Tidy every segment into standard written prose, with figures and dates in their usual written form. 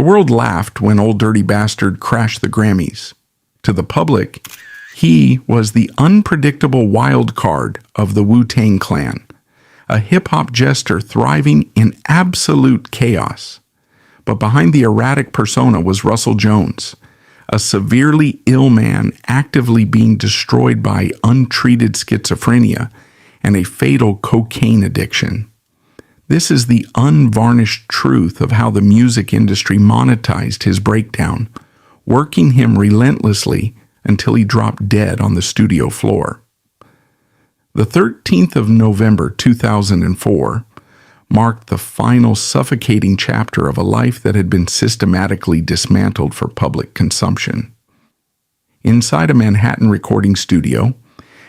The world laughed when Old Dirty Bastard crashed the Grammys. To the public, he was the unpredictable wild card of the Wu-Tang Clan, a hip-hop jester thriving in absolute chaos. But behind the erratic persona was Russell Jones, a severely ill man actively being destroyed by untreated schizophrenia and a fatal cocaine addiction. This is the unvarnished truth of how the music industry monetized his breakdown, working him relentlessly until he dropped dead on the studio floor. The 13th of November 2004 marked the final suffocating chapter of a life that had been systematically dismantled for public consumption. Inside a Manhattan recording studio,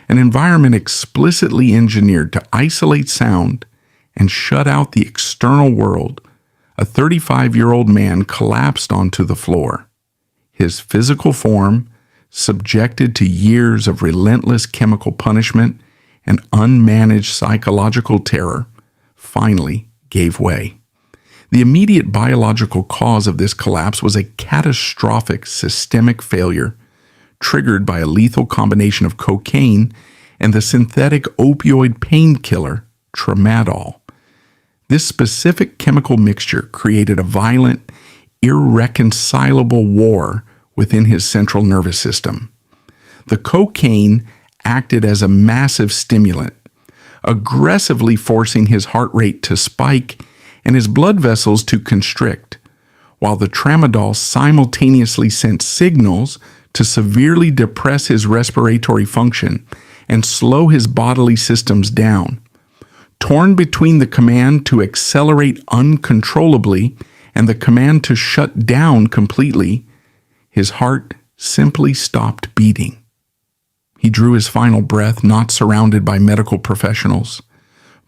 an environment explicitly engineered to isolate sound and shut out the external world, a 35-year-old man collapsed onto the floor. His physical form, subjected to years of relentless chemical punishment and unmanaged psychological terror, finally gave way. The immediate biological cause of this collapse was a catastrophic systemic failure triggered by a lethal combination of cocaine and the synthetic opioid painkiller tramadol. This specific chemical mixture created a violent, irreconcilable war within his central nervous system. The cocaine acted as a massive stimulant, aggressively forcing his heart rate to spike and his blood vessels to constrict, while the tramadol simultaneously sent signals to severely depress his respiratory function and slow his bodily systems down. Torn between the command to accelerate uncontrollably and the command to shut down completely, his heart simply stopped beating. He drew his final breath not surrounded by medical professionals,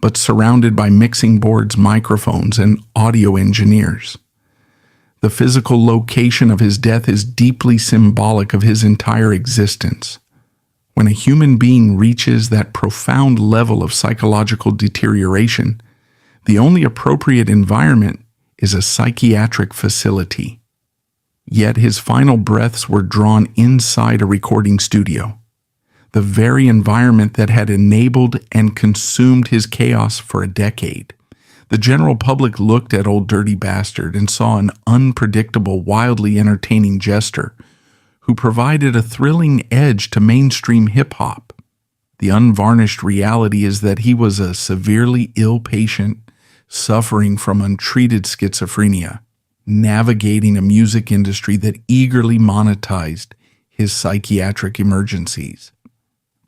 but surrounded by mixing boards, microphones, and audio engineers. The physical location of his death is deeply symbolic of his entire existence. When a human being reaches that profound level of psychological deterioration, the only appropriate environment is a psychiatric facility. Yet his final breaths were drawn inside a recording studio, the very environment that had enabled and consumed his chaos for a decade. The general public looked at Old Dirty Bastard and saw an unpredictable, wildly entertaining jester who provided a thrilling edge to mainstream hip-hop. The unvarnished reality is that he was a severely ill patient suffering from untreated schizophrenia, navigating a music industry that eagerly monetized his psychiatric emergencies.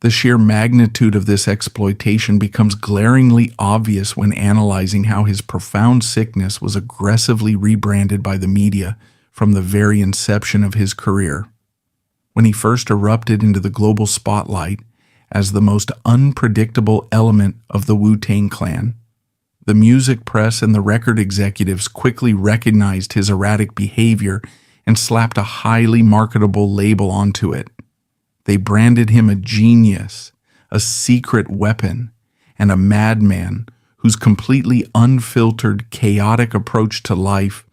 The sheer magnitude of this exploitation becomes glaringly obvious when analyzing how his profound sickness was aggressively rebranded by the media from the very inception of his career. When he first erupted into the global spotlight as the most unpredictable element of the Wu-Tang Clan, the music press and the record executives quickly recognized his erratic behavior and slapped a highly marketable label onto it. They branded him a genius, a secret weapon, and a madman whose completely unfiltered, chaotic approach to life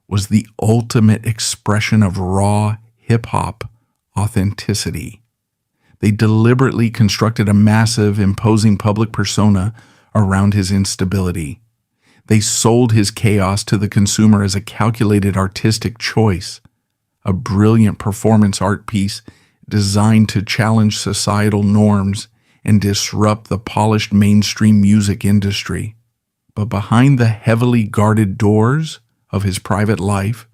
was the ultimate expression of raw hip-hop authenticity. They deliberately constructed a massive, imposing public persona around his instability. They sold his chaos to the consumer as a calculated artistic choice, a brilliant performance art piece designed to challenge societal norms and disrupt the polished mainstream music industry. But behind the heavily guarded doors of his private life,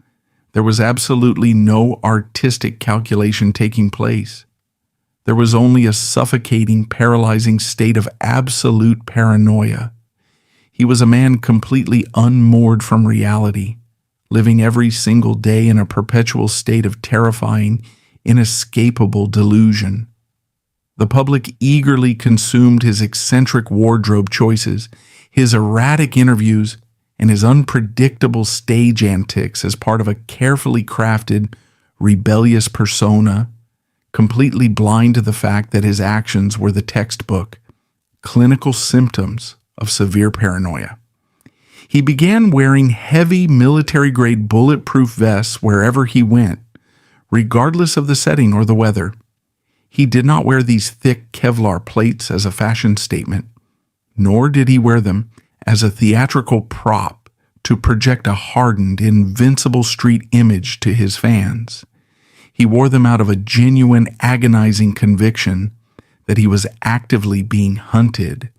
there was absolutely no artistic calculation taking place. There was only a suffocating, paralyzing state of absolute paranoia. He was a man completely unmoored from reality, living every single day in a perpetual state of terrifying, inescapable delusion. The public eagerly consumed his eccentric wardrobe choices, his erratic interviews, and his unpredictable stage antics as part of a carefully crafted, rebellious persona, completely blind to the fact that his actions were the textbook, clinical symptoms of severe paranoia. He began wearing heavy military-grade bulletproof vests wherever he went, regardless of the setting or the weather. He did not wear these thick Kevlar plates as a fashion statement, nor did he wear them as a theatrical prop to project a hardened, invincible street image to his fans. He wore them out of a genuine, agonizing conviction that he was actively being hunted.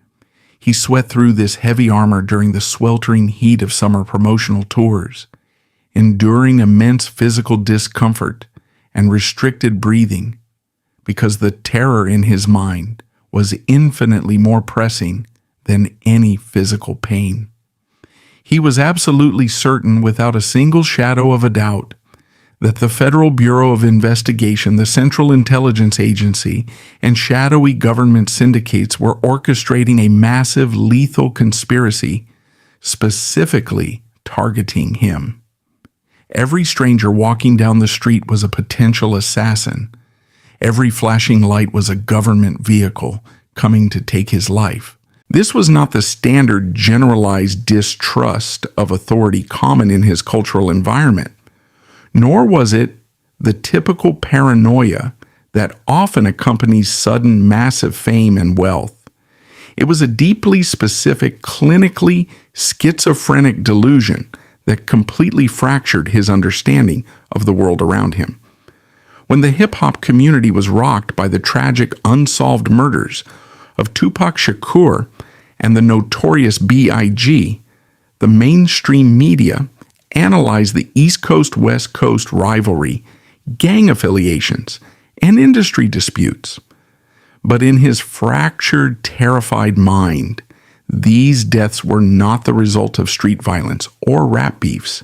He sweat through this heavy armor during the sweltering heat of summer promotional tours, enduring immense physical discomfort and restricted breathing, because the terror in his mind was infinitely more pressing than any physical pain. He was absolutely certain, without a single shadow of a doubt, that the Federal Bureau of Investigation, the Central Intelligence Agency, and shadowy government syndicates were orchestrating a massive, lethal conspiracy specifically targeting him. Every stranger walking down the street was a potential assassin. Every flashing light was a government vehicle coming to take his life. This was not the standard generalized distrust of authority common in his cultural environment, nor was it the typical paranoia that often accompanies sudden massive fame and wealth. It was a deeply specific, clinically schizophrenic delusion that completely fractured his understanding of the world around him. When the hip-hop community was rocked by the tragic unsolved murders of Tupac Shakur and the notorious B.I.G., the mainstream media analyzed the East Coast-West Coast rivalry, gang affiliations, and industry disputes. But in his fractured, terrified mind, these deaths were not the result of street violence or rap beefs.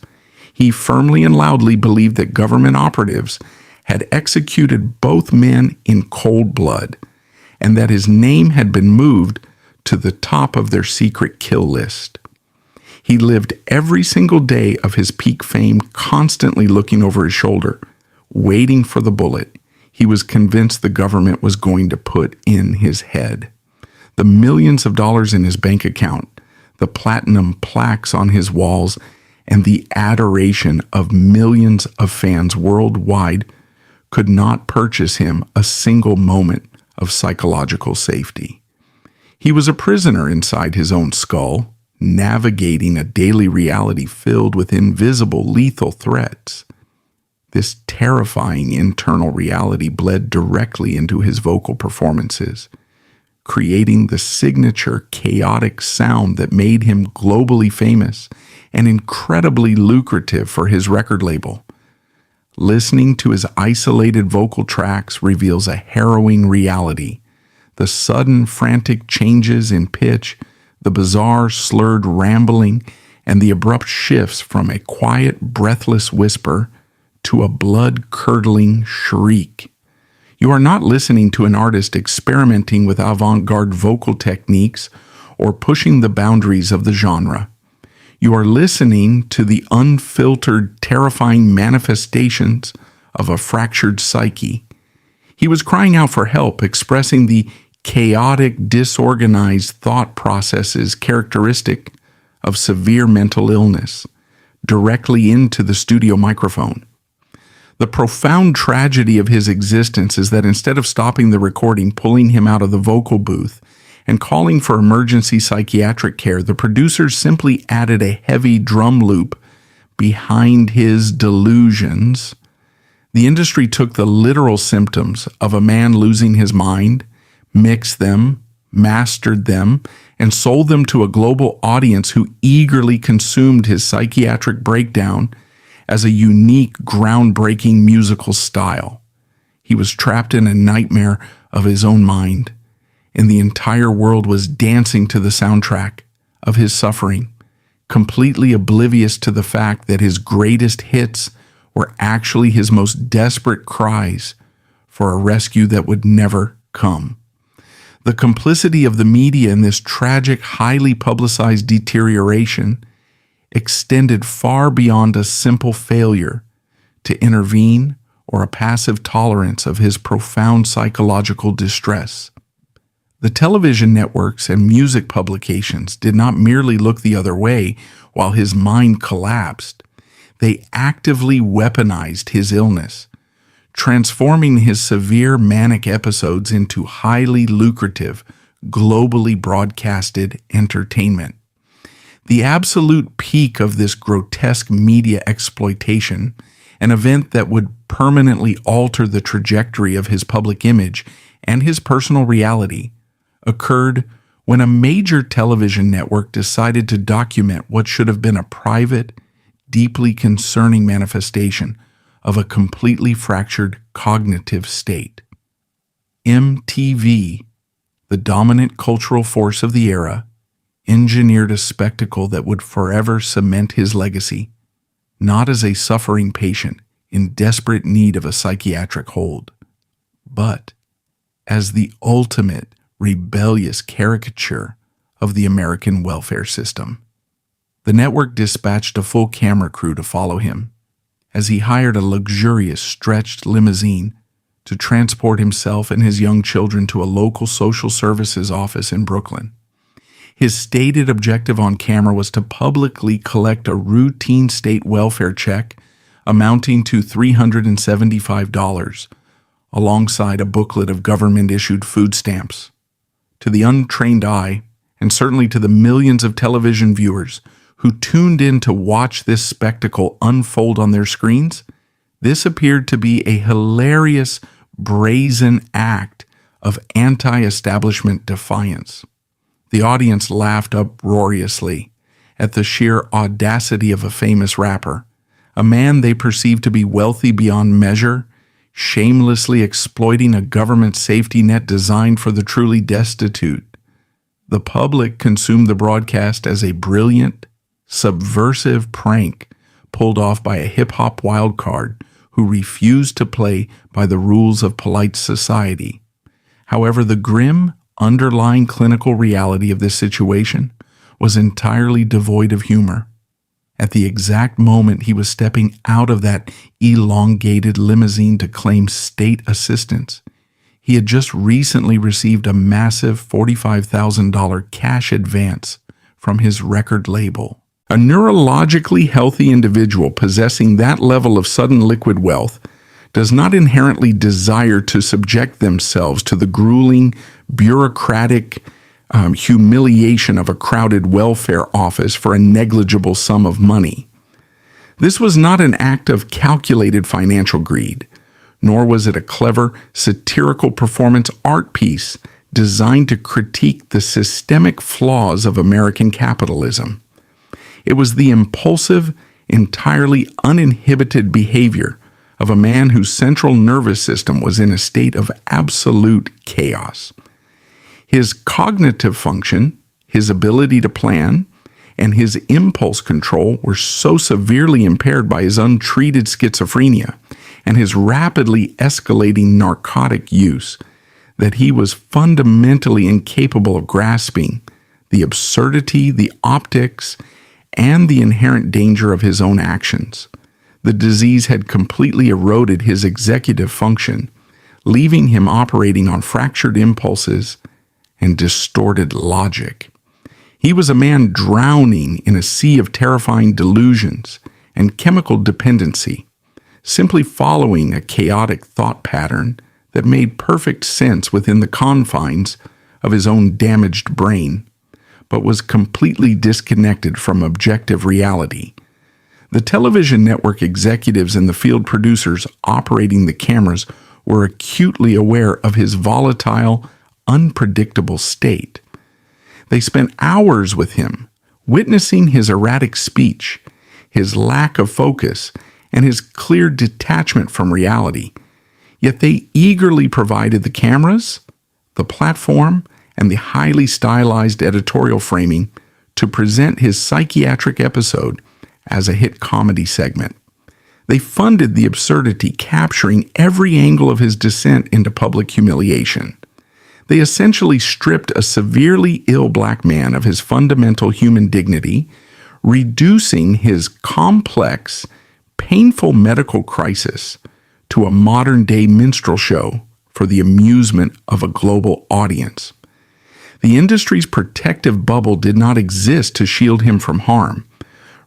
He firmly and loudly believed that government operatives had executed both men in cold blood, and that his name had been moved to the top of their secret kill list. He lived every single day of his peak fame constantly looking over his shoulder, waiting for the bullet he was convinced the government was going to put in his head. The millions of dollars in his bank account, the platinum plaques on his walls, and the adoration of millions of fans worldwide could not purchase him a single moment of psychological safety. He was a prisoner inside his own skull, navigating a daily reality filled with invisible, lethal threats. This terrifying internal reality bled directly into his vocal performances, creating the signature chaotic sound that made him globally famous and incredibly lucrative for his record label. Listening to his isolated vocal tracks reveals a harrowing reality. The sudden, frantic changes in pitch, the bizarre, slurred rambling, and the abrupt shifts from a quiet, breathless whisper to a blood-curdling shriek. You are not listening to an artist experimenting with avant-garde vocal techniques or pushing the boundaries of the genre. You are listening to the unfiltered, terrifying manifestations of a fractured psyche. He was crying out for help, expressing the chaotic, disorganized thought processes characteristic of severe mental illness, directly into the studio microphone. The profound tragedy of his existence is that instead of stopping the recording, pulling him out of the vocal booth, and calling for emergency psychiatric care, the producers simply added a heavy drum loop behind his delusions. The industry took the literal symptoms of a man losing his mind, mixed them, mastered them, and sold them to a global audience who eagerly consumed his psychiatric breakdown as a unique, groundbreaking musical style. He was trapped in a nightmare of his own mind, and the entire world was dancing to the soundtrack of his suffering, completely oblivious to the fact that his greatest hits were actually his most desperate cries for a rescue that would never come. The complicity of the media in this tragic, highly publicized deterioration extended far beyond a simple failure to intervene or a passive tolerance of his profound psychological distress. The television networks and music publications did not merely look the other way while his mind collapsed. They actively weaponized his illness, transforming his severe manic episodes into highly lucrative, globally broadcasted entertainment. The absolute peak of this grotesque media exploitation, an event that would permanently alter the trajectory of his public image and his personal reality, occurred when a major television network decided to document what should have been a private, deeply concerning manifestation of a completely fractured cognitive state. MTV, the dominant cultural force of the era, engineered a spectacle that would forever cement his legacy, not as a suffering patient in desperate need of a psychiatric hold, but as the ultimate rebellious caricature of the American welfare system. The network dispatched a full camera crew to follow him, as he hired a luxurious stretched limousine to transport himself and his young children to a local social services office in Brooklyn. His stated objective on camera was to publicly collect a routine state welfare check amounting to $375, alongside a booklet of government-issued food stamps. To the untrained eye, and certainly to the millions of television viewers who tuned in to watch this spectacle unfold on their screens, this appeared to be a hilarious, brazen act of anti-establishment defiance. The audience laughed uproariously at the sheer audacity of a famous rapper, a man they perceived to be wealthy beyond measure, shamelessly exploiting a government safety net designed for the truly destitute. The public consumed the broadcast as a brilliant, subversive prank pulled off by a hip-hop wildcard who refused to play by the rules of polite society. However, the grim, underlying clinical reality of this situation was entirely devoid of humor. At the exact moment he was stepping out of that elongated limousine to claim state assistance, he had just recently received a massive $45,000 cash advance from his record label. A neurologically healthy individual possessing that level of sudden liquid wealth does not inherently desire to subject themselves to the grueling, bureaucratic humiliation of a crowded welfare office for a negligible sum of money. This was not an act of calculated financial greed, nor was it a clever, satirical performance art piece designed to critique the systemic flaws of American capitalism. It was the impulsive, entirely uninhibited behavior of a man whose central nervous system was in a state of absolute chaos. His cognitive function, his ability to plan, and his impulse control were so severely impaired by his untreated schizophrenia and his rapidly escalating narcotic use that he was fundamentally incapable of grasping the absurdity, the optics, and the inherent danger of his own actions. The disease had completely eroded his executive function, leaving him operating on fractured impulses and distorted logic. He was a man drowning in a sea of terrifying delusions and chemical dependency, simply following a chaotic thought pattern that made perfect sense within the confines of his own damaged brain, but was completely disconnected from objective reality. The television network executives and the field producers operating the cameras were acutely aware of his volatile, unpredictable state. They spent hours with him, witnessing his erratic speech, his lack of focus, and his clear detachment from reality. Yet they eagerly provided the cameras, the platform, and the highly stylized editorial framing to present his psychiatric episode as a hit comedy segment. They funded the absurdity, capturing every angle of his descent into public humiliation. They essentially stripped a severely ill black man of his fundamental human dignity, reducing his complex, painful medical crisis to a modern-day minstrel show for the amusement of a global audience. The industry's protective bubble did not exist to shield him from harm.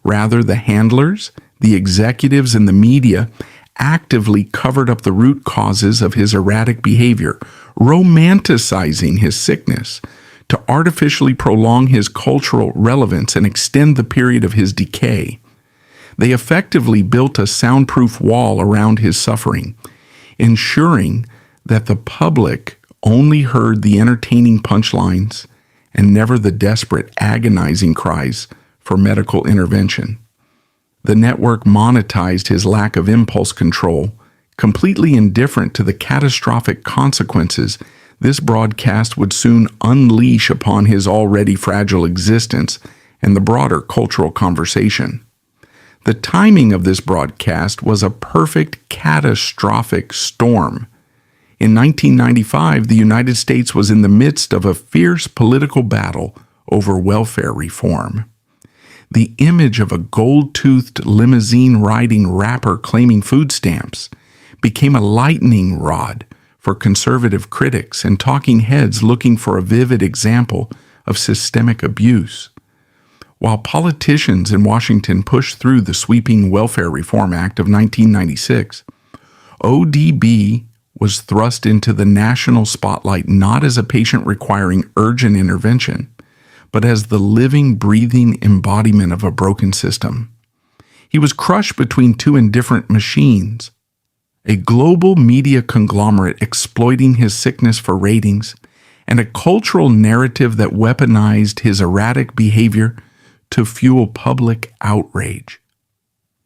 Rather, the handlers, the executives, and the media actively covered up the root causes of his erratic behavior, romanticizing his sickness to artificially prolong his cultural relevance and extend the period of his decay. They effectively built a soundproof wall around his suffering, ensuring that the public only heard the entertaining punchlines and never the desperate, agonizing cries for medical intervention. The network monetized his lack of impulse control, completely indifferent to the catastrophic consequences this broadcast would soon unleash upon his already fragile existence and the broader cultural conversation. The timing of this broadcast was a perfect catastrophic storm. In 1995, the United States was in the midst of a fierce political battle over welfare reform. The image of a gold-toothed limousine-riding rapper claiming food stamps became a lightning rod for conservative critics and talking heads looking for a vivid example of systemic abuse. While politicians in Washington pushed through the sweeping Welfare Reform Act of 1996, ODB was thrust into the national spotlight not as a patient requiring urgent intervention, but as the living, breathing embodiment of a broken system. He was crushed between two indifferent machines, a global media conglomerate exploiting his sickness for ratings, and a cultural narrative that weaponized his erratic behavior to fuel public outrage.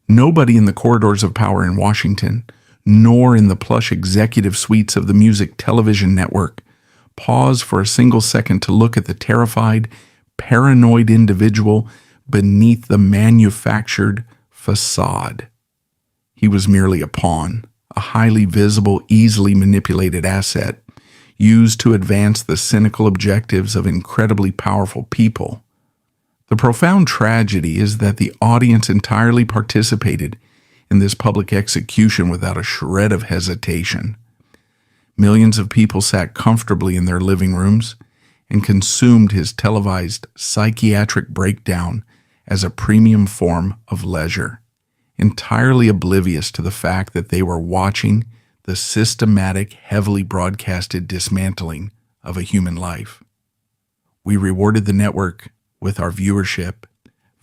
Nobody in the corridors of power in Washington, nor in the plush executive suites of the music television network, paused for a single second to look at the terrified, paranoid individual beneath the manufactured facade. He was merely a pawn, a highly visible, easily manipulated asset, used to advance the cynical objectives of incredibly powerful people. The profound tragedy is that the audience entirely participated in this public execution without a shred of hesitation. Millions of people sat comfortably in their living rooms and consumed his televised psychiatric breakdown as a premium form of leisure, entirely oblivious to the fact that they were watching the systematic, heavily broadcasted dismantling of a human life. We rewarded the network with our viewership,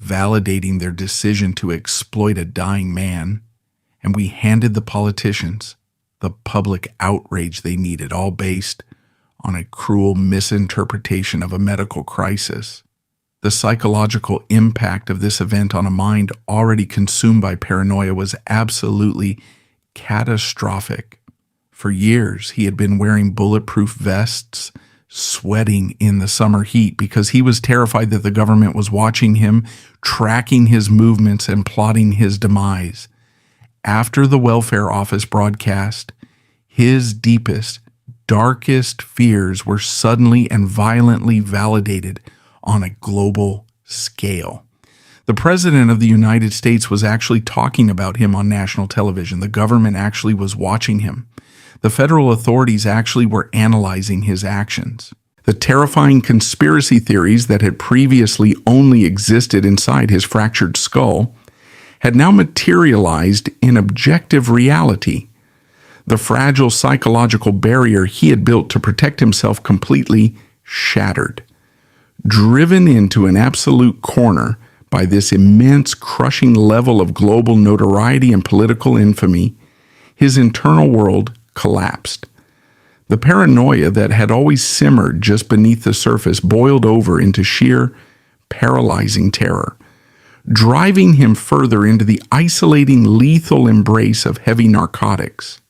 validating their decision to exploit a dying man, and we handed the politicians the public outrage they needed, all based on a cruel misinterpretation of a medical crisis. The psychological impact of this event on a mind already consumed by paranoia was absolutely catastrophic. For years, he had been wearing bulletproof vests, sweating in the summer heat because he was terrified that the government was watching him, tracking his movements, and plotting his demise. After the welfare office broadcast, his deepest, darkest fears were suddenly and violently validated on a global scale. The President of the United States was actually talking about him on national television. The government actually was watching him. The federal authorities actually were analyzing his actions. The terrifying conspiracy theories that had previously only existed inside his fractured skull had now materialized in objective reality. The fragile psychological barrier he had built to protect himself completely shattered. Driven into an absolute corner by this immense, crushing level of global notoriety and political infamy, his internal world collapsed. The paranoia that had always simmered just beneath the surface boiled over into sheer, paralyzing terror, driving him further into the isolating, lethal embrace of heavy narcotics.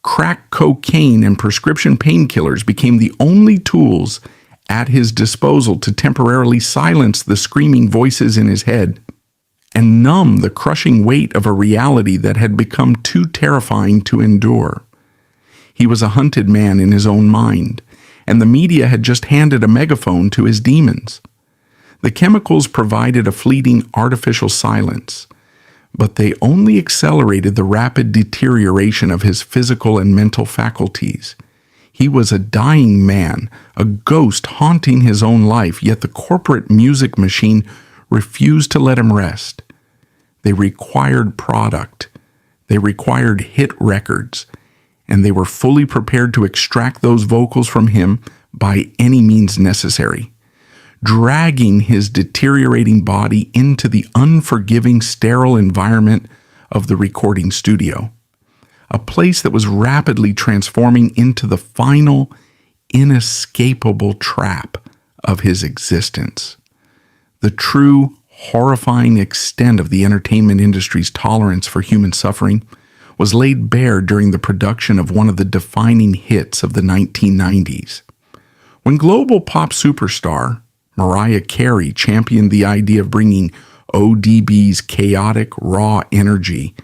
Crack cocaine and prescription painkillers became the only tools at his disposal to temporarily silence the screaming voices in his head and numb the crushing weight of a reality that had become too terrifying to endure. He was a hunted man in his own mind, and the media had just handed a megaphone to his demons. The chemicals provided a fleeting artificial silence, but they only accelerated the rapid deterioration of his physical and mental faculties. He was a dying man, a ghost haunting his own life, yet the corporate music machine refused to let him rest. They required product. They required hit records, and they were fully prepared to extract those vocals from him by any means necessary, dragging his deteriorating body into the unforgiving, sterile environment of the recording studio, a place that was rapidly transforming into the final, inescapable trap of his existence. The true, horrifying extent of the entertainment industry's tolerance for human suffering was laid bare during the production of one of the defining hits of the 1990s. When global pop superstar Mariah Carey championed the idea of bringing ODB's chaotic, raw energy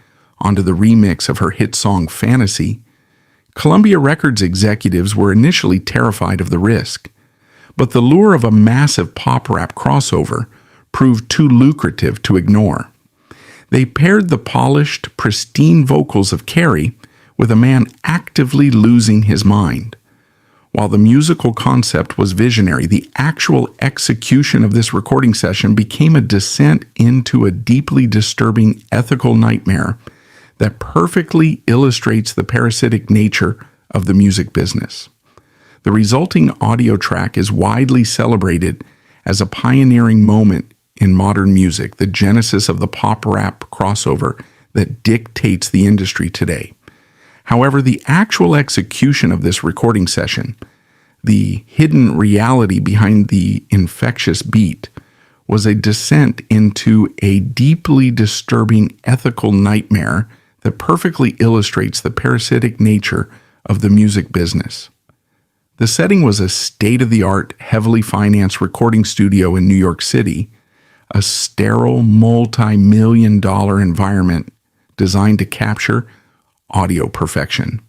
onto the remix of her hit song Fantasy, Columbia Records executives were initially terrified of the risk, but the lure of a massive pop rap crossover proved too lucrative to ignore. They paired the polished, pristine vocals of Carey with a man actively losing his mind. While the musical concept was visionary, the actual execution of this recording session became a descent into a deeply disturbing ethical nightmare that perfectly illustrates the parasitic nature of the music business. The resulting audio track is widely celebrated as a pioneering moment in modern music, the genesis of the pop-rap crossover that dictates the industry today. However, the actual execution of this recording session, the hidden reality behind the infectious beat, was a descent into a deeply disturbing ethical nightmare that perfectly illustrates the parasitic nature of the music business. The setting was a state-of-the-art, heavily financed recording studio in New York City, a sterile, multi-million-dollar environment designed to capture audio perfection.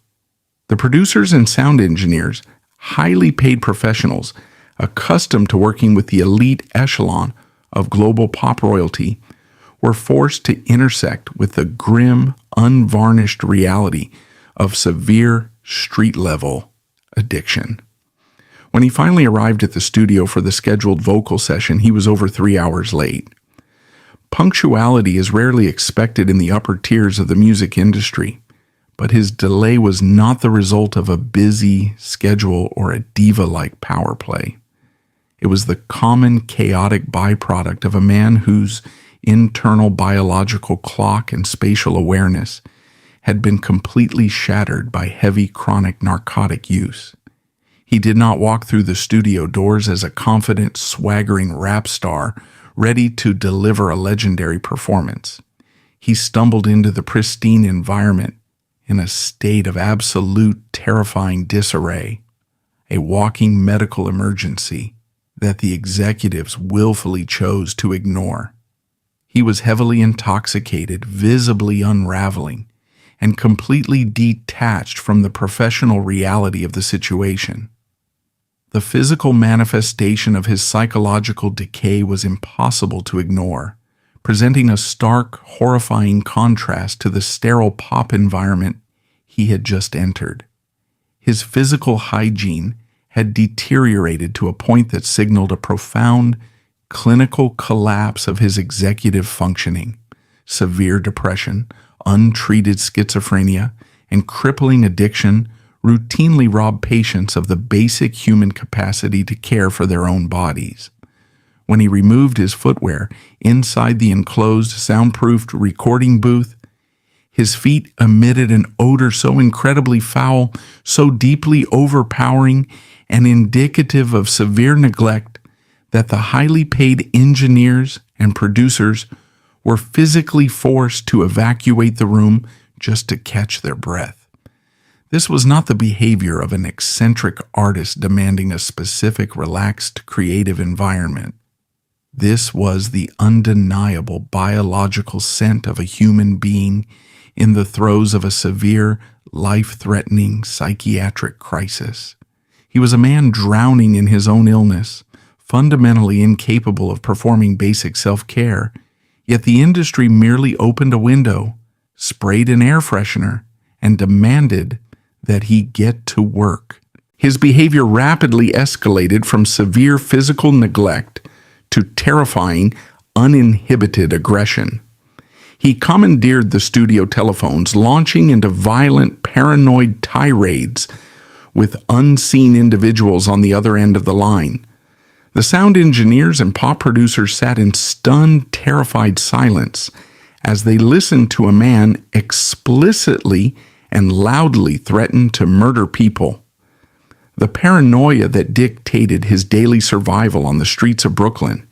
The producers and sound engineers, highly paid professionals accustomed to working with the elite echelon of global pop royalty, were forced to intersect with the grim, unvarnished reality of severe street-level addiction. When he finally arrived at the studio for the scheduled vocal session, he was over 3 hours late. Punctuality is rarely expected in the upper tiers of the music industry, but his delay was not the result of a busy schedule or a diva-like power play. It was the common chaotic byproduct of a man whose internal biological clock and spatial awareness had been completely shattered by heavy chronic narcotic use. He did not walk through the studio doors as a confident, swaggering rap star ready to deliver a legendary performance. He stumbled into the pristine environment in a state of absolute terrifying disarray, a walking medical emergency that the executives willfully chose to ignore. He was heavily intoxicated, visibly unraveling, and completely detached from the professional reality of the situation. The physical manifestation of his psychological decay was impossible to ignore, presenting a stark, horrifying contrast to the sterile pop environment he had just entered. His physical hygiene had deteriorated to a point that signaled a profound, clinical collapse of his executive functioning. Severe depression, untreated schizophrenia, and crippling addiction routinely rob patients of the basic human capacity to care for their own bodies. When he removed his footwear inside the enclosed, soundproofed recording booth, his feet emitted an odor so incredibly foul, so deeply overpowering, and indicative of severe neglect that the highly paid engineers and producers were physically forced to evacuate the room just to catch their breath. This was not the behavior of an eccentric artist demanding a specific, relaxed, creative environment. This was the undeniable biological scent of a human being in the throes of a severe, life-threatening psychiatric crisis. He was a man drowning in his own illness, fundamentally incapable of performing basic self-care, yet the industry merely opened a window, sprayed an air freshener, and demanded that he get to work. His behavior rapidly escalated from severe physical neglect to terrifying, uninhibited aggression. He commandeered the studio telephones, launching into violent, paranoid tirades with unseen individuals on the other end of the line. The sound engineers and pop producers sat in stunned, terrified silence as they listened to a man explicitly and loudly threaten to murder people. The paranoia that dictated his daily survival on the streets of Brooklyn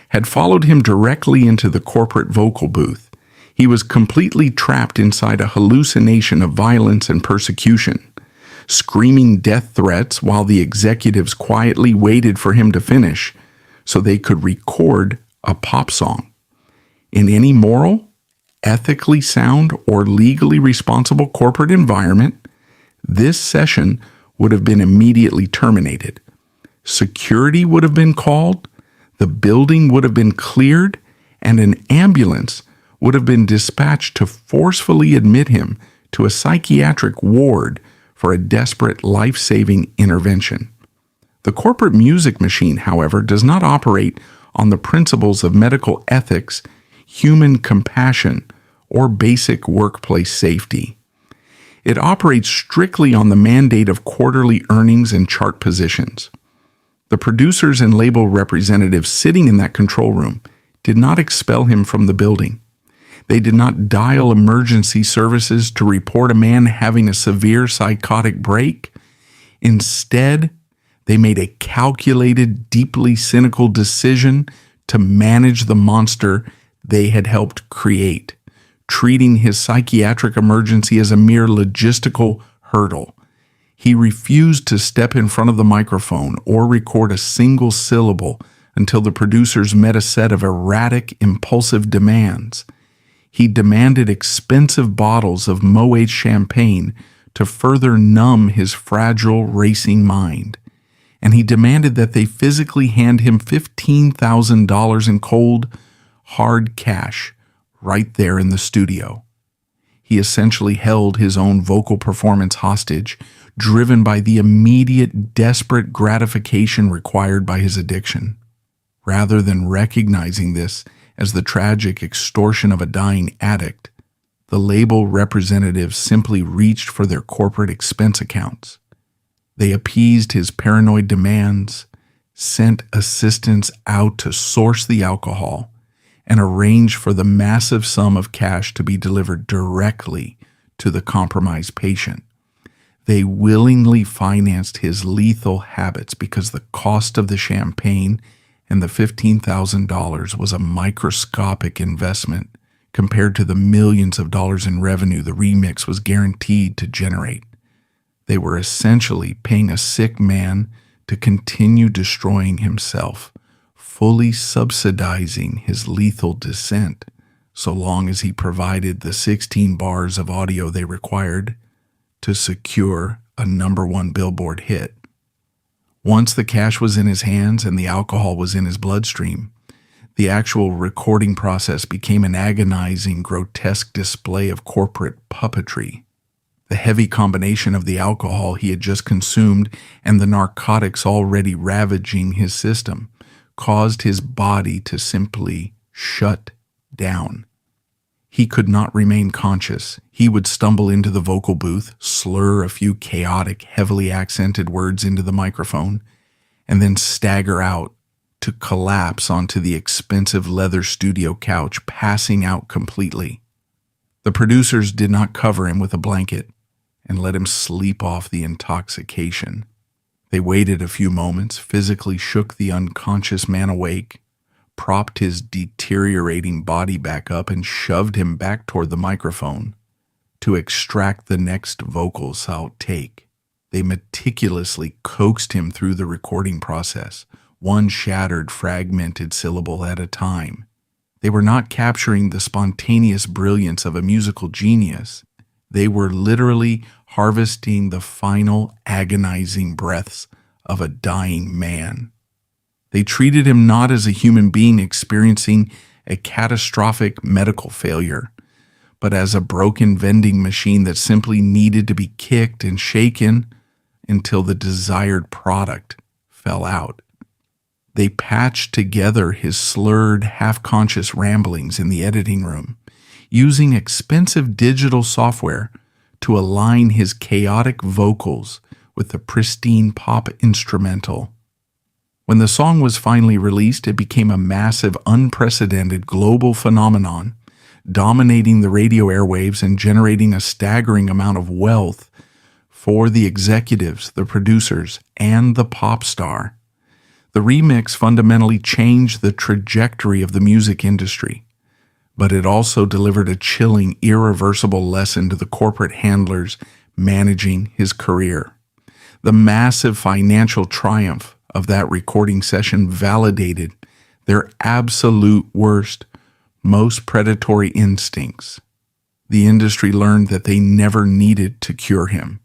had followed him directly into the corporate vocal booth. He was completely trapped inside a hallucination of violence and persecution, screaming death threats while the executives quietly waited for him to finish so they could record a pop song. In any moral, ethically sound, or legally responsible corporate environment, this session would have been immediately terminated. Security would have been called, the building would have been cleared, and an ambulance would have been dispatched to forcefully admit him to a psychiatric ward for a desperate life-saving intervention. The corporate music machine, however, does not operate on the principles of medical ethics, human compassion, or basic workplace safety. It operates strictly on the mandate of quarterly earnings and chart positions. The producers and label representatives sitting in that control room did not expel him from the building. They did not dial emergency services to report a man having a severe psychotic break. Instead, they made a calculated, deeply cynical decision to manage the monster they had helped create, treating his psychiatric emergency as a mere logistical hurdle. He refused to step in front of the microphone or record a single syllable until the producers met a set of erratic, impulsive demands. He demanded expensive bottles of Moet champagne to further numb his fragile, racing mind. And he demanded that they physically hand him $15,000 in cold, hard cash right there in the studio. He essentially held his own vocal performance hostage, driven by the immediate, desperate gratification required by his addiction. Rather than recognizing this as the tragic extortion of a dying addict, the label representatives simply reached for their corporate expense accounts. They appeased his paranoid demands, sent assistants out to source the alcohol, and arranged for the massive sum of cash to be delivered directly to the compromised patient. They willingly financed his lethal habits because the cost of the champagne and the $15,000 was a microscopic investment compared to the millions of dollars in revenue the remix was guaranteed to generate. They were essentially paying a sick man to continue destroying himself, fully subsidizing his lethal descent, so long as he provided the 16 bars of audio they required to secure a #1 Billboard hit. Once the cash was in his hands and the alcohol was in his bloodstream, the actual recording process became an agonizing, grotesque display of corporate puppetry. The heavy combination of the alcohol he had just consumed and the narcotics already ravaging his system caused his body to simply shut down. He could not remain conscious. He would stumble into the vocal booth, slur a few chaotic, heavily accented words into the microphone, and then stagger out to collapse onto the expensive leather studio couch, passing out completely. The producers did not cover him with a blanket and let him sleep off the intoxication. They waited a few moments, physically shook the unconscious man awake, propped his deteriorating body back up, and shoved him back toward the microphone to extract the next vocals outtake. They meticulously coaxed him through the recording process, one shattered, fragmented syllable at a time. They were not capturing the spontaneous brilliance of a musical genius. They were literally harvesting the final agonizing breaths of a dying man. They treated him not as a human being experiencing a catastrophic medical failure, but as a broken vending machine that simply needed to be kicked and shaken until the desired product fell out. They patched together his slurred, half-conscious ramblings in the editing room, using expensive digital software to align his chaotic vocals with the pristine pop instrumental. When the song was finally released, it became a massive, unprecedented global phenomenon, dominating the radio airwaves and generating a staggering amount of wealth for the executives, the producers, and the pop star. The remix fundamentally changed the trajectory of the music industry, but it also delivered a chilling, irreversible lesson to the corporate handlers managing his career. The massive financial triumph of that recording session validated their absolute worst, most predatory instincts. The industry learned that they never needed to cure him.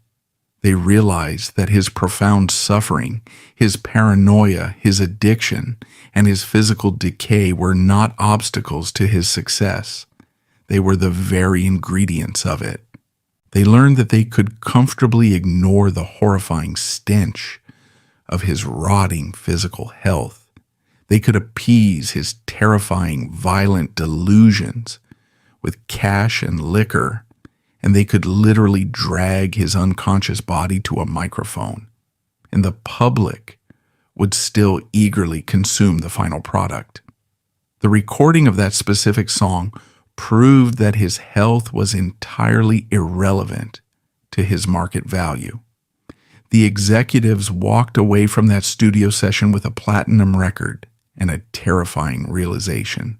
They realized that his profound suffering, his paranoia, his addiction, and his physical decay were not obstacles to his success. They were the very ingredients of it. They learned that they could comfortably ignore the horrifying stench of his rotting physical health. They could appease his terrifying, violent delusions with cash and liquor, and they could literally drag his unconscious body to a microphone, and the public would still eagerly consume the final product. The recording of that specific song proved that his health was entirely irrelevant to his market value. The executives walked away from that studio session with a platinum record and a terrifying realization.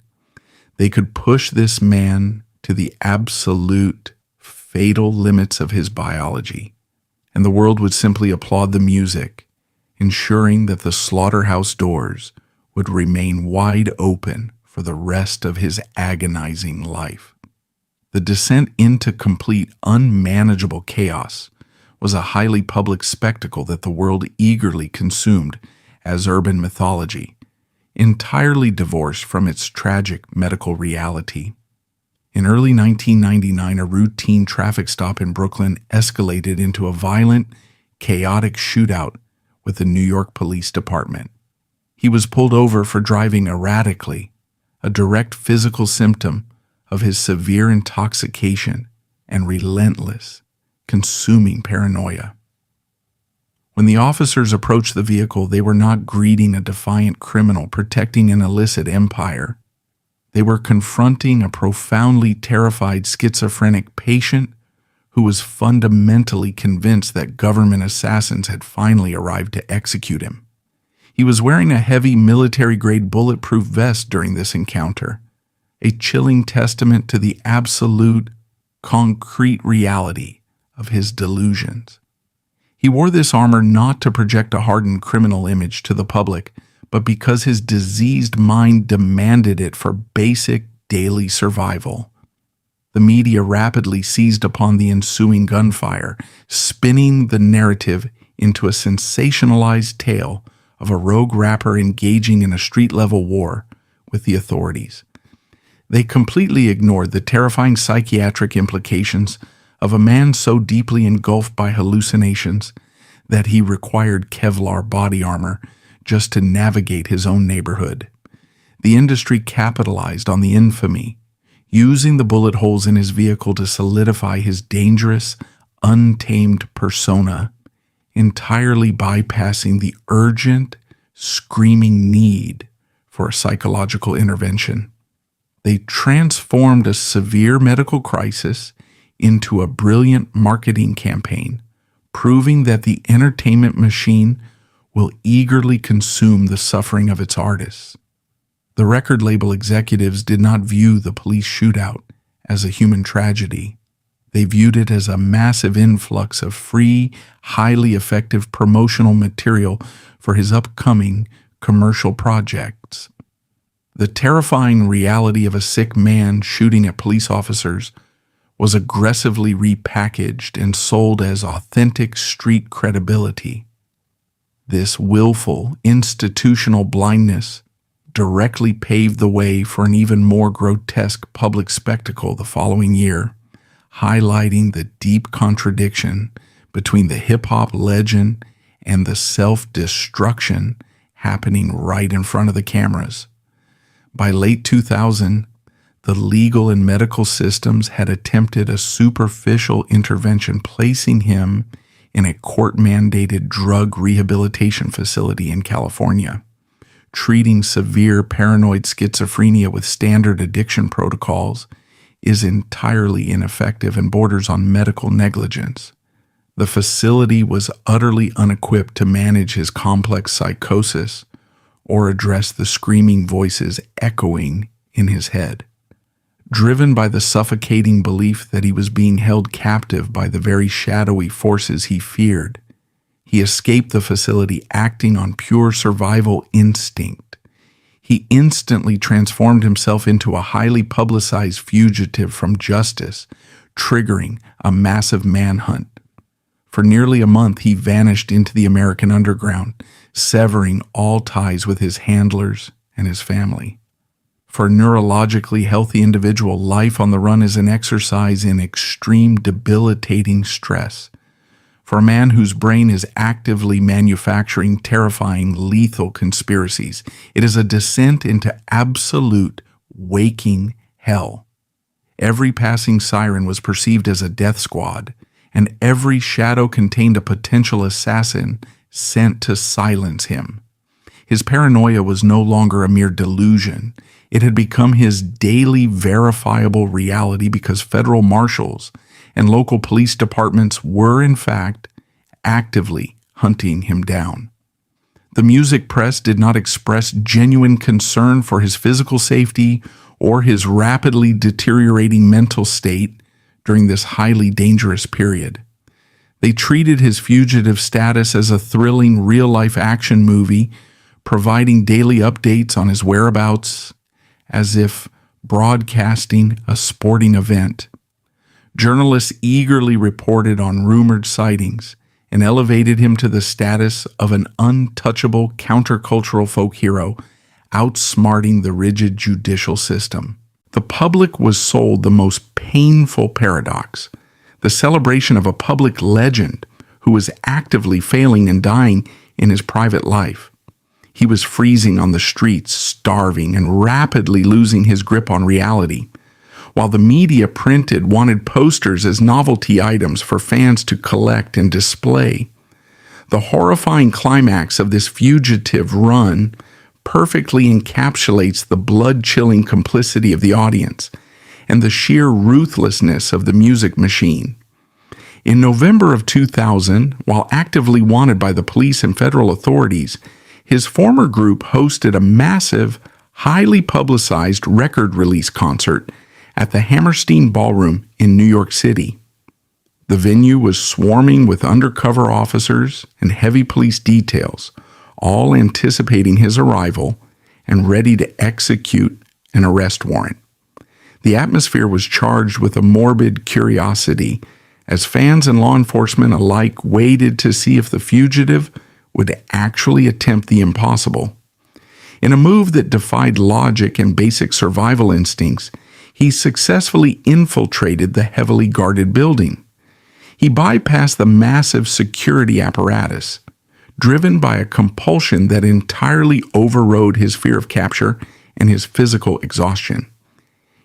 They could push this man to the absolute fatal limits of his biology, and the world would simply applaud the music, ensuring that the slaughterhouse doors would remain wide open for the rest of his agonizing life. The descent into complete, unmanageable chaos was a highly public spectacle that the world eagerly consumed as urban mythology, entirely divorced from its tragic medical reality. In early 1999, a routine traffic stop in Brooklyn escalated into a violent, chaotic shootout with the New York Police Department. He was pulled over for driving erratically, a direct physical symptom of his severe intoxication and relentless, consuming paranoia. When the officers approached the vehicle, they were not greeting a defiant criminal protecting an illicit empire. They were confronting a profoundly terrified schizophrenic patient who was fundamentally convinced that government assassins had finally arrived to execute him. He was wearing a heavy military-grade bulletproof vest during this encounter, a chilling testament to the absolute, concrete reality of his delusions. He wore this armor not to project a hardened criminal image to the public, but because his diseased mind demanded it for basic daily survival. The media rapidly seized upon the ensuing gunfire, spinning the narrative into a sensationalized tale of a rogue rapper engaging in a street-level war with the authorities. They completely ignored the terrifying psychiatric implications of a man so deeply engulfed by hallucinations that he required Kevlar body armor just to navigate his own neighborhood. The industry capitalized on the infamy, using the bullet holes in his vehicle to solidify his dangerous, untamed persona, entirely bypassing the urgent, screaming need for a psychological intervention. They transformed a severe medical crisis into a brilliant marketing campaign, proving that the entertainment machine will eagerly consume the suffering of its artists. The record label executives did not view the police shootout as a human tragedy. They viewed it as a massive influx of free, highly effective promotional material for his upcoming commercial projects. The terrifying reality of a sick man shooting at police officers was aggressively repackaged and sold as authentic street credibility. This willful, institutional blindness directly paved the way for an even more grotesque public spectacle the following year, highlighting the deep contradiction between the hip-hop legend and the self-destruction happening right in front of the cameras. By late 2000, the legal and medical systems had attempted a superficial intervention, placing him in a court-mandated drug rehabilitation facility in California. Treating severe paranoid schizophrenia with standard addiction protocols is entirely ineffective and borders on medical negligence. The facility was utterly unequipped to manage his complex psychosis or address the screaming voices echoing in his head. Driven by the suffocating belief that he was being held captive by the very shadowy forces he feared, he escaped the facility acting on pure survival instinct. He instantly transformed himself into a highly publicized fugitive from justice, triggering a massive manhunt. For nearly a month, he vanished into the American underground, severing all ties with his handlers and his family. For a neurologically healthy individual, life on the run is an exercise in extreme, debilitating stress. For a man whose brain is actively manufacturing terrifying, lethal conspiracies, it is a descent into absolute waking hell. Every passing siren was perceived as a death squad, and every shadow contained a potential assassin sent to silence him. His paranoia was no longer a mere delusion. It had become his daily verifiable reality because federal marshals and local police departments were, in fact, actively hunting him down. The music press did not express genuine concern for his physical safety or his rapidly deteriorating mental state during this highly dangerous period. They treated his fugitive status as a thrilling real-life action movie, providing daily updates on his whereabouts as if broadcasting a sporting event. Journalists eagerly reported on rumored sightings and elevated him to the status of an untouchable countercultural folk hero, outsmarting the rigid judicial system. The public was sold the most painful paradox, the celebration of a public legend who was actively failing and dying in his private life. He was freezing on the streets, starving, and rapidly losing his grip on reality. While the media wanted posters as novelty items for fans to collect and display, the horrifying climax of this fugitive run perfectly encapsulates the blood-chilling complicity of the audience and the sheer ruthlessness of the music machine. In November of 2000, while actively wanted by the police and federal authorities, his former group hosted a massive, highly publicized record release concert at the Hammerstein Ballroom in New York City. The venue was swarming with undercover officers and heavy police details, all anticipating his arrival and ready to execute an arrest warrant. The atmosphere was charged with a morbid curiosity as fans and law enforcement alike waited to see if the fugitive would actually attempt the impossible. In a move that defied logic and basic survival instincts, he successfully infiltrated the heavily guarded building. He bypassed the massive security apparatus, driven by a compulsion that entirely overrode his fear of capture and his physical exhaustion.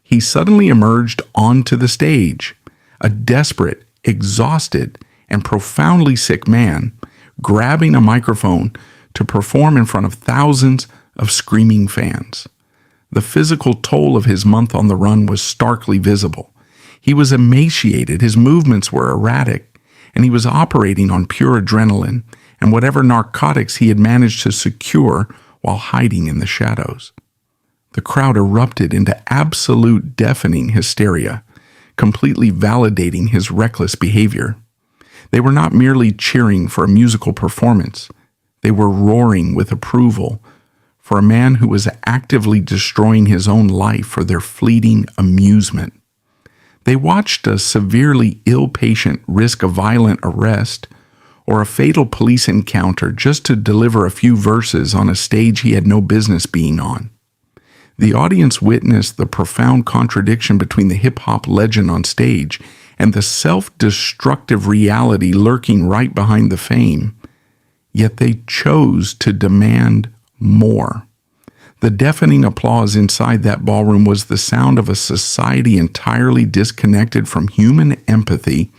He suddenly emerged onto the stage, a desperate, exhausted, and profoundly sick man, grabbing a microphone to perform in front of thousands of screaming fans. The physical toll of his month on the run was starkly visible. He was emaciated, his movements were erratic, and he was operating on pure adrenaline and whatever narcotics he had managed to secure while hiding in the shadows. The crowd erupted into absolute deafening hysteria, completely validating his reckless behavior. They were not merely cheering for a musical performance. They were roaring with approval for a man who was actively destroying his own life for their fleeting amusement. They watched a severely ill patient risk a violent arrest or a fatal police encounter just to deliver a few verses on a stage he had no business being on. The audience witnessed the profound contradiction between the hip-hop legend on stage and the self-destructive reality lurking right behind the fame, yet they chose to demand more. The deafening applause inside that ballroom was the sound of a society entirely disconnected from human empathy,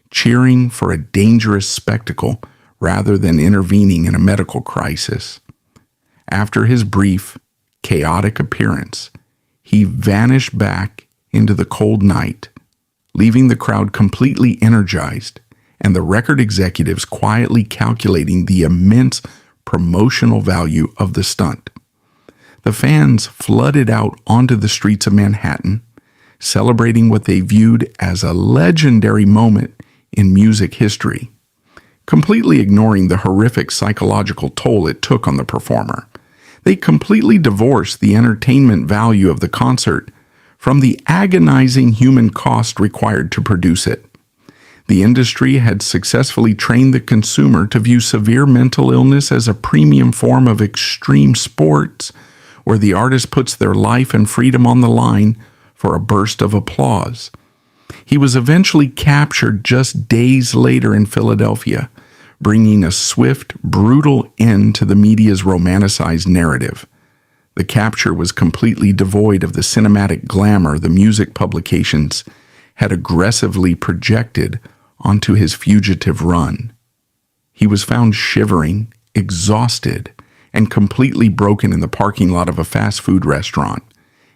cheering for a dangerous spectacle rather than intervening in a medical crisis. After his brief, chaotic appearance, he vanished back into the cold night, leaving the crowd completely energized and the record executives quietly calculating the immense promotional value of the stunt. The fans flooded out onto the streets of Manhattan, celebrating what they viewed as a legendary moment in music history, completely ignoring the horrific psychological toll it took on the performer. They completely divorced the entertainment value of the concert from the agonizing human cost required to produce it. The industry had successfully trained the consumer to view severe mental illness as a premium form of extreme sports, where the artist puts their life and freedom on the line for a burst of applause. He was eventually captured just days later in Philadelphia, bringing a swift, brutal end to the media's romanticized narrative. The capture was completely devoid of the cinematic glamour the music publications had aggressively projected onto his fugitive run. He was found shivering, exhausted, and completely broken in the parking lot of a fast food restaurant,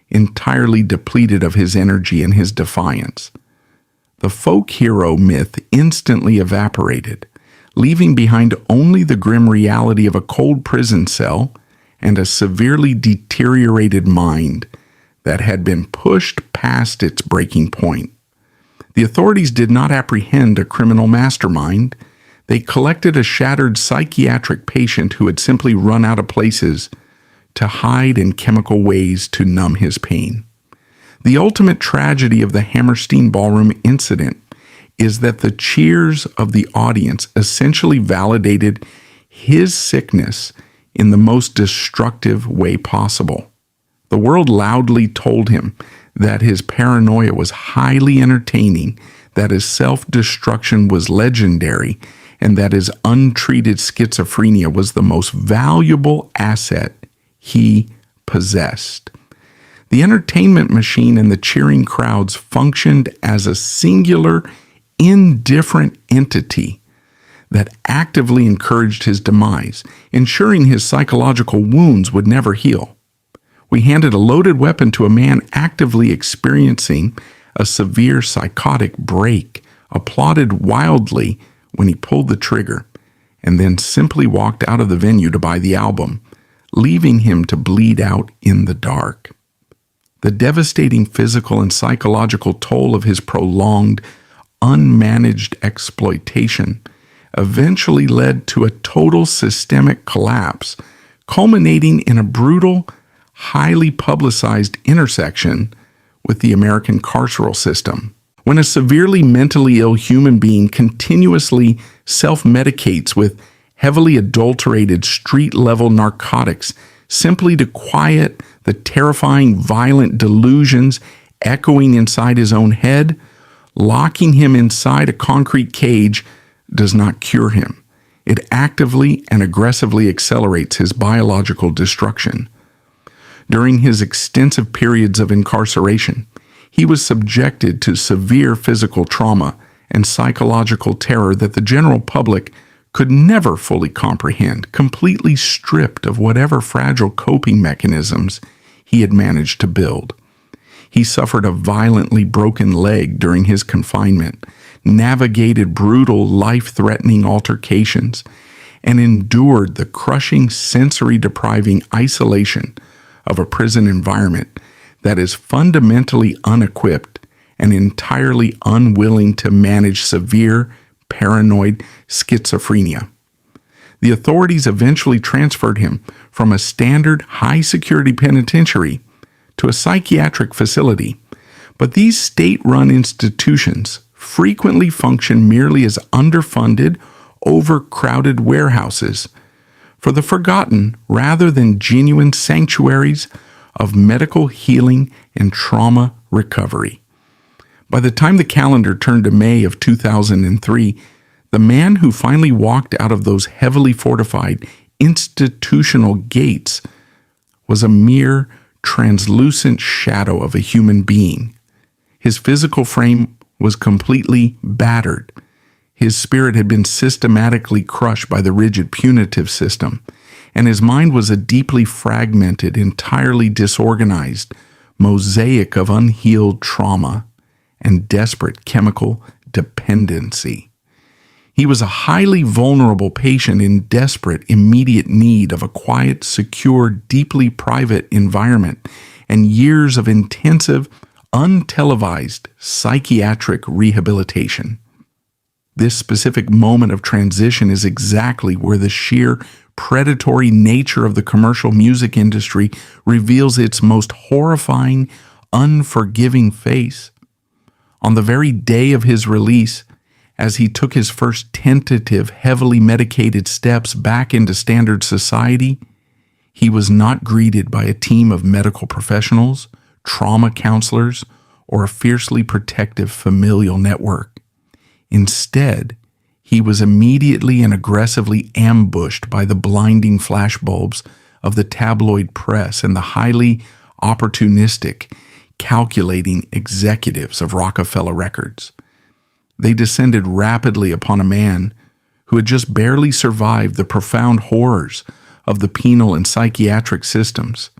entirely depleted of his energy and his defiance. The folk hero myth instantly evaporated, leaving behind only the grim reality of a cold prison cell and a severely deteriorated mind that had been pushed past its breaking point. The authorities did not apprehend a criminal mastermind. They collected a shattered psychiatric patient who had simply run out of places to hide in chemical ways to numb his pain. The ultimate tragedy of the Hammerstein Ballroom incident is that the cheers of the audience essentially validated his sickness in the most destructive way possible. The world loudly told him that his paranoia was highly entertaining, that his self-destruction was legendary, and that his untreated schizophrenia was the most valuable asset he possessed. The entertainment machine and the cheering crowds functioned as a singular, indifferent entity that actively encouraged his demise, ensuring his psychological wounds would never heal. We handed a loaded weapon to a man actively experiencing a severe psychotic break, applauded wildly when he pulled the trigger, and then simply walked out of the venue to buy the album, leaving him to bleed out in the dark. The devastating physical and psychological toll of his prolonged, unmanaged exploitation eventually led to a total systemic collapse, culminating in a brutal, highly publicized intersection with the American carceral system. When a severely mentally ill human being continuously self-medicates with heavily adulterated street-level narcotics simply to quiet the terrifying, violent delusions echoing inside his own head, locking him inside a concrete cage does not cure him. It actively and aggressively accelerates his biological destruction. During his extensive periods of incarceration, he was subjected to severe physical trauma and psychological terror that the general public could never fully comprehend, completely stripped of whatever fragile coping mechanisms he had managed to build. He suffered a violently broken leg during his confinement, navigated brutal, life-threatening altercations, and endured the crushing, sensory-depriving isolation of a prison environment that is fundamentally unequipped and entirely unwilling to manage severe, paranoid schizophrenia. The authorities eventually transferred him from a standard high-security penitentiary to a psychiatric facility, but these state-run institutions frequently function merely as underfunded, overcrowded warehouses for the forgotten rather than genuine sanctuaries of medical healing and trauma recovery. By the time the calendar turned to May of 2003, the man who finally walked out of those heavily fortified institutional gates was a mere translucent shadow of a human being. His physical frame was completely battered. His spirit had been systematically crushed by the rigid punitive system, and his mind was a deeply fragmented, entirely disorganized mosaic of unhealed trauma and desperate chemical dependency. He was a highly vulnerable patient in desperate, immediate need of a quiet, secure, deeply private environment and years of intensive, untelevised psychiatric rehabilitation. This specific moment of transition is exactly where the sheer predatory nature of the commercial music industry reveals its most horrifying, unforgiving face. On the very day of his release, as he took his first tentative, heavily medicated steps back into standard society, he was not greeted by a team of medical professionals, trauma counselors, or a fiercely protective familial network. Instead, he was immediately and aggressively ambushed by the blinding flashbulbs of the tabloid press and the highly opportunistic, calculating executives of Rockefeller Records. They descended rapidly upon a man who had just barely survived the profound horrors of the penal and psychiatric systems,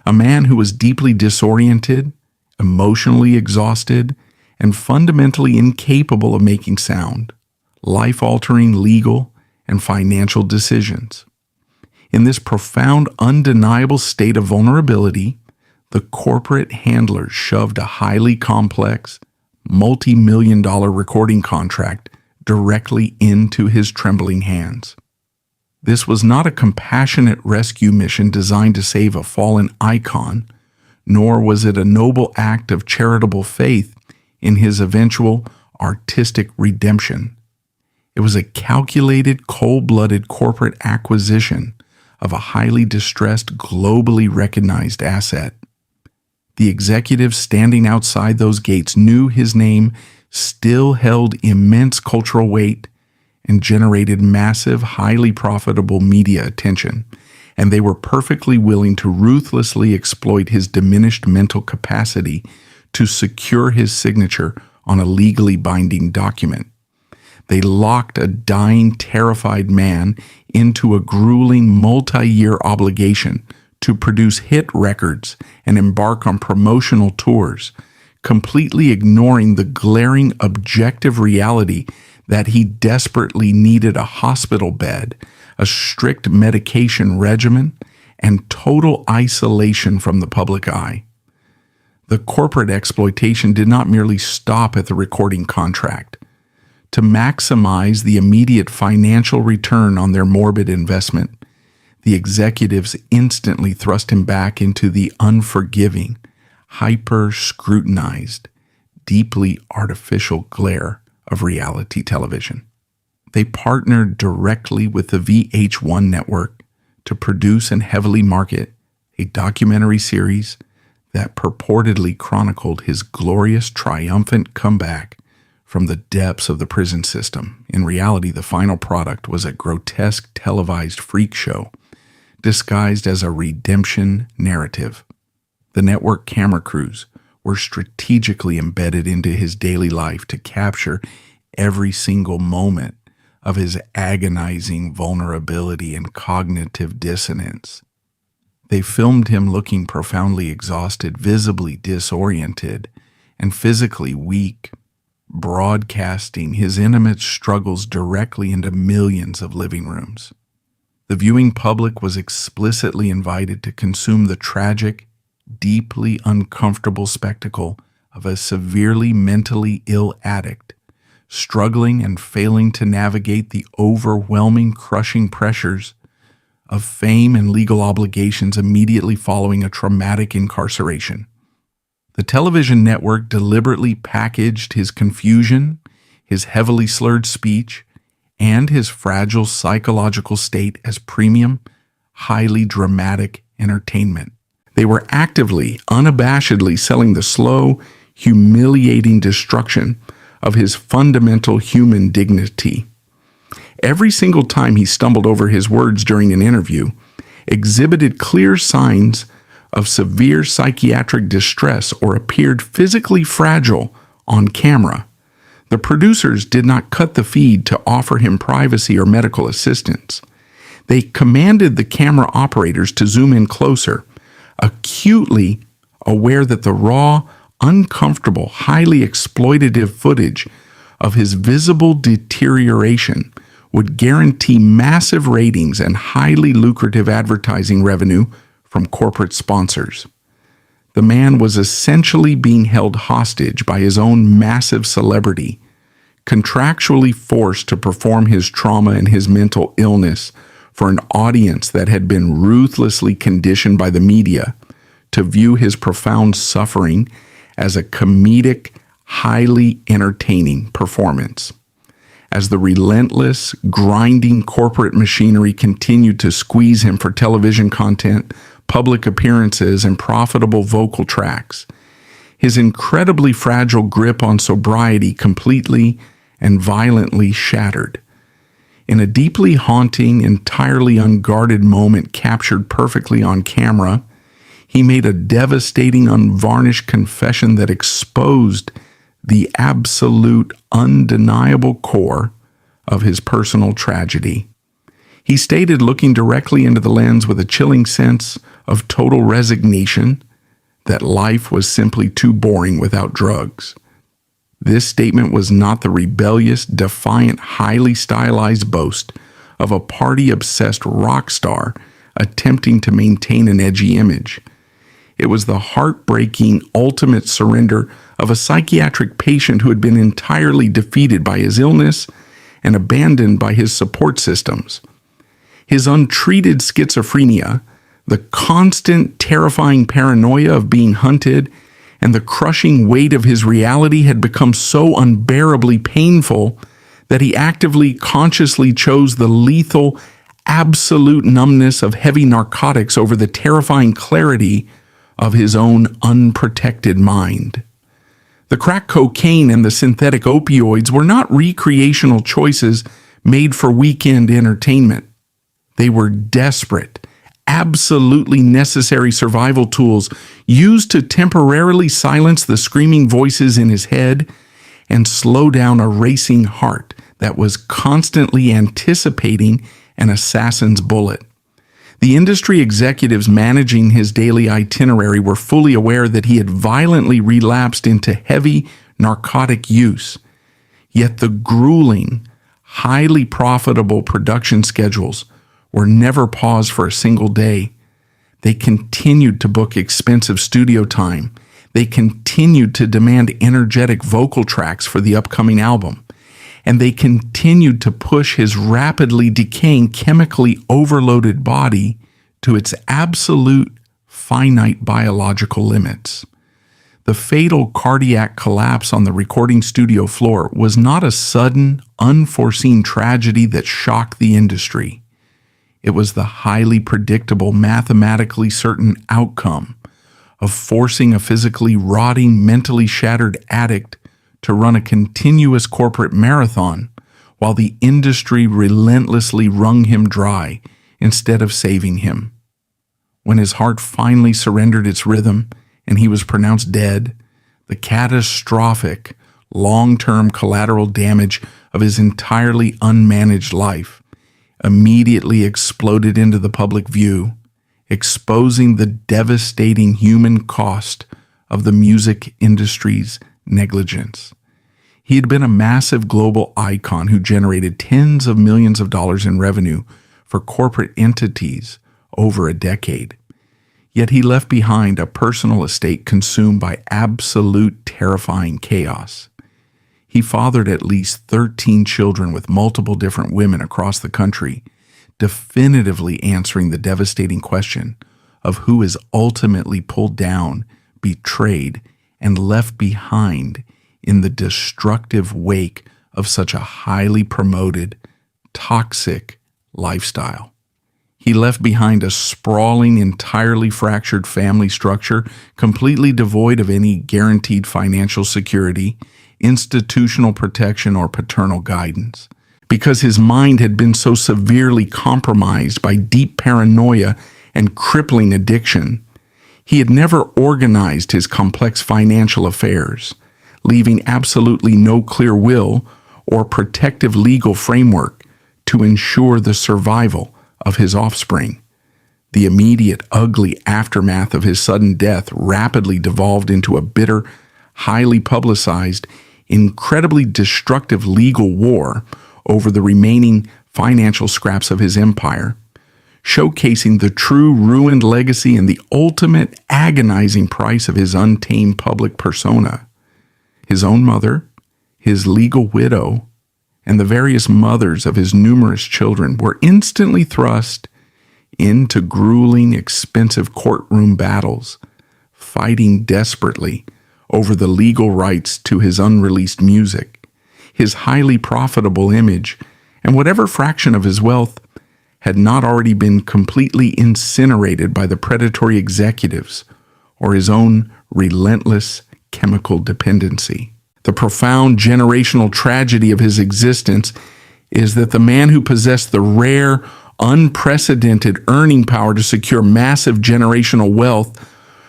a man who was deeply disoriented, emotionally exhausted, and fundamentally incapable of making sound, life-altering legal and financial decisions. In this profound, undeniable state of vulnerability, the corporate handlers shoved a highly complex, multi-million-dollar recording contract directly into his trembling hands. This was not a compassionate rescue mission designed to save a fallen icon, nor was it a noble act of charitable faith in his eventual artistic redemption. It was a calculated, cold-blooded corporate acquisition of a highly distressed, globally recognized asset. The executives standing outside those gates knew his name still held immense cultural weight and generated massive, highly profitable media attention, and they were perfectly willing to ruthlessly exploit his diminished mental capacity to secure his signature on a legally binding document. They locked a dying, terrified man into a grueling multi-year obligation to produce hit records and embark on promotional tours, completely ignoring the glaring objective reality that he desperately needed a hospital bed, a strict medication regimen, and total isolation from the public eye. The corporate exploitation did not merely stop at the recording contract. To maximize the immediate financial return on their morbid investment, the executives instantly thrust him back into the unforgiving, hyper-scrutinized, deeply artificial glare of reality television. They partnered directly with the VH1 network to produce and heavily market a documentary series that purportedly chronicled his glorious, triumphant comeback from the depths of the prison system. In reality, the final product was a grotesque televised freak show disguised as a redemption narrative. The network camera crews were strategically embedded into his daily life to capture every single moment of his agonizing vulnerability and cognitive dissonance. They filmed him looking profoundly exhausted, visibly disoriented, and physically weak, broadcasting his intimate struggles directly into millions of living rooms. The viewing public was explicitly invited to consume the tragic, deeply uncomfortable spectacle of a severely mentally ill addict, struggling and failing to navigate the overwhelming, crushing pressures of fame and legal obligations immediately following a traumatic incarceration. The television network deliberately packaged his confusion, his heavily slurred speech, and his fragile psychological state as premium, highly dramatic entertainment. They were actively, unabashedly selling the slow, humiliating destruction of his fundamental human dignity. Every single time he stumbled over his words during an interview, exhibited clear signs of severe psychiatric distress or appeared physically fragile on camera. The producers did not cut the feed to offer him privacy or medical assistance. They commanded the camera operators to zoom in closer, acutely aware that the raw, uncomfortable, highly exploitative footage of his visible deterioration would guarantee massive ratings and highly lucrative advertising revenue from corporate sponsors. The man was essentially being held hostage by his own massive celebrity, contractually forced to perform his trauma and his mental illness for an audience that had been ruthlessly conditioned by the media to view his profound suffering as a comedic, highly entertaining performance. As the relentless, grinding corporate machinery continued to squeeze him for television content, public appearances, and profitable vocal tracks, his incredibly fragile grip on sobriety completely and violently shattered. In a deeply haunting, entirely unguarded moment captured perfectly on camera, he made a devastating, unvarnished confession that exposed the absolute, undeniable core of his personal tragedy. He stated, looking directly into the lens with a chilling sense of total resignation, that life was simply too boring without drugs. This statement was not the rebellious, defiant, highly stylized boast of a party-obsessed rock star attempting to maintain an edgy image. It was the heartbreaking, ultimate surrender of a psychiatric patient who had been entirely defeated by his illness and abandoned by his support systems. His untreated schizophrenia, the constant, terrifying paranoia of being hunted, and the crushing weight of his reality had become so unbearably painful that he actively, consciously chose the lethal, absolute numbness of heavy narcotics over the terrifying clarity of his own unprotected mind. The crack cocaine and the synthetic opioids were not recreational choices made for weekend entertainment. They were desperate, absolutely necessary survival tools used to temporarily silence the screaming voices in his head and slow down a racing heart that was constantly anticipating an assassin's bullet. The industry executives managing his daily itinerary were fully aware that he had violently relapsed into heavy narcotic use, yet the grueling, highly profitable production schedules were never paused for a single day. They continued to book expensive studio time. They continued to demand energetic vocal tracks for the upcoming album. And they continued to push his rapidly decaying, chemically overloaded body to its absolute finite biological limits. The fatal cardiac collapse on the recording studio floor was not a sudden, unforeseen tragedy that shocked the industry. It was the highly predictable, mathematically certain outcome of forcing a physically rotting, mentally shattered addict to run a continuous corporate marathon while the industry relentlessly wrung him dry instead of saving him. When his heart finally surrendered its rhythm and he was pronounced dead, the catastrophic, long-term collateral damage of his entirely unmanaged life immediately exploded into the public view, exposing the devastating human cost of the music industry's negligence. He had been a massive global icon who generated tens of millions of dollars in revenue for corporate entities over a decade. Yet he left behind a personal estate consumed by absolute terrifying chaos. He fathered at least 13 children with multiple different women across the country, definitively answering the devastating question of who is ultimately pulled down, betrayed, and left behind in the destructive wake of such a highly promoted, toxic lifestyle. He left behind a sprawling, entirely fractured family structure, completely devoid of any guaranteed financial security, institutional protection, or paternal guidance. Because his mind had been so severely compromised by deep paranoia and crippling addiction, he had never organized his complex financial affairs, leaving absolutely no clear will or protective legal framework to ensure the survival of his offspring. The immediate, ugly aftermath of his sudden death rapidly devolved into a bitter, highly publicized, incredibly destructive legal war over the remaining financial scraps of his empire, showcasing the true ruined legacy and the ultimate agonizing price of his untamed public persona. His own mother, his legal widow, and the various mothers of his numerous children were instantly thrust into grueling, expensive courtroom battles, fighting desperately over the legal rights to his unreleased music, his highly profitable image, and whatever fraction of his wealth had not already been completely incinerated by the predatory executives or his own relentless chemical dependency. The profound generational tragedy of his existence is that the man who possessed the rare, unprecedented earning power to secure massive generational wealth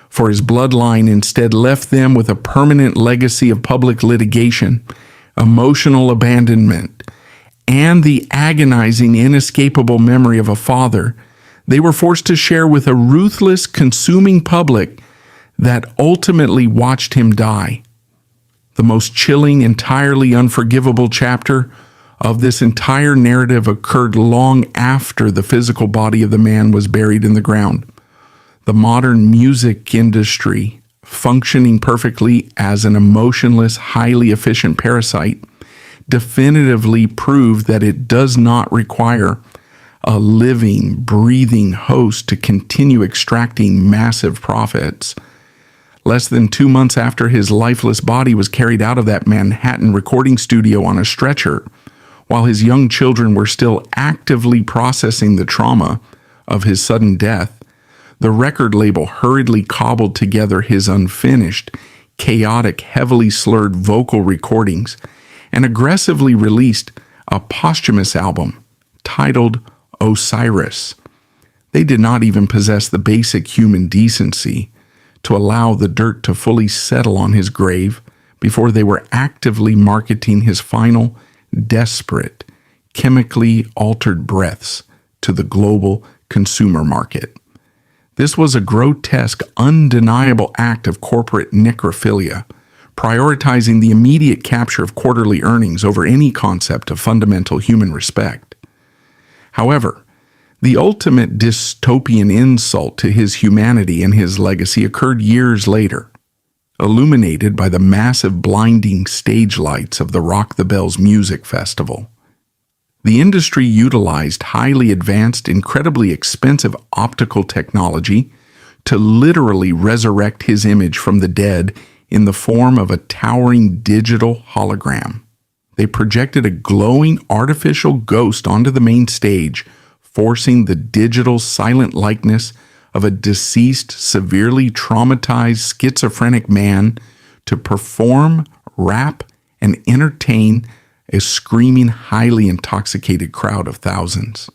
for his bloodline instead left them with a permanent legacy of public litigation, emotional abandonment, and the agonizing, inescapable memory of a father they were forced to share with a ruthless, consuming public that ultimately watched him die. The most chilling, entirely unforgivable chapter of this entire narrative occurred long after the physical body of the man was buried in the ground. The modern music industry, functioning perfectly as an emotionless, highly efficient parasite, definitively proved that it does not require a living, breathing host to continue extracting massive profits. Less than 2 months after his lifeless body was carried out of that Manhattan recording studio on a stretcher, while his young children were still actively processing the trauma of his sudden death, the record label hurriedly cobbled together his unfinished, chaotic, heavily slurred vocal recordings and aggressively released a posthumous album titled Osiris. They did not even possess the basic human decency to allow the dirt to fully settle on his grave before they were actively marketing his final, desperate, chemically altered breaths to the global consumer market. This was a grotesque, undeniable act of corporate necrophilia, prioritizing the immediate capture of quarterly earnings over any concept of fundamental human respect. However, the ultimate dystopian insult to his humanity and his legacy occurred years later, illuminated by the massive blinding stage lights of the Rock the Bells Music Festival. The industry utilized highly advanced, incredibly expensive optical technology to literally resurrect his image from the dead in the form of a towering digital hologram. They projected a glowing artificial ghost onto the main stage, forcing the digital silent likeness of a deceased, severely traumatized schizophrenic man to perform, rap, and entertain a screaming, highly intoxicated crowd of thousands.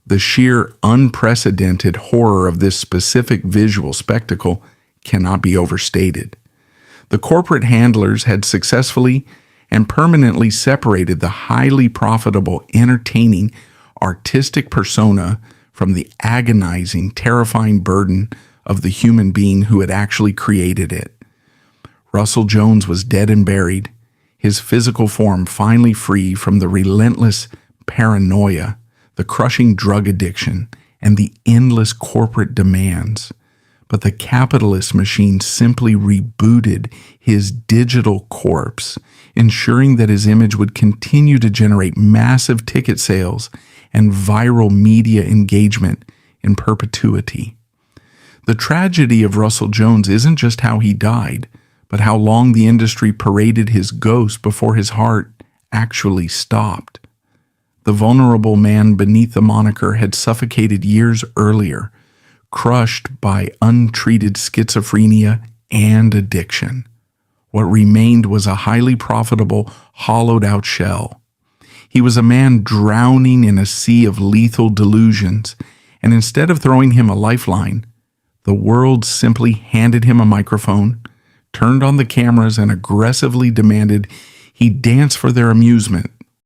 The sheer unprecedented horror of this specific visual spectacle cannot be overstated. The corporate handlers had successfully and permanently separated the highly profitable, entertaining, artistic persona from the agonizing, terrifying burden of the human being who had actually created it. Russell Jones was dead and buried, his physical form finally free from the relentless paranoia, the crushing drug addiction, and the endless corporate demands. But the capitalist machine simply rebooted his digital corpse, ensuring that his image would continue to generate massive ticket sales and viral media engagement in perpetuity. The tragedy of Russell Jones isn't just how he died, but how long the industry paraded his ghost before his heart actually stopped. The vulnerable man beneath the moniker had suffocated years earlier, crushed by untreated schizophrenia and addiction. What remained was a highly profitable, hollowed-out shell. He was a man drowning in a sea of lethal delusions, and instead of throwing him a lifeline, the world simply handed him a microphone, turned on the cameras, and aggressively demanded he dance for their amusement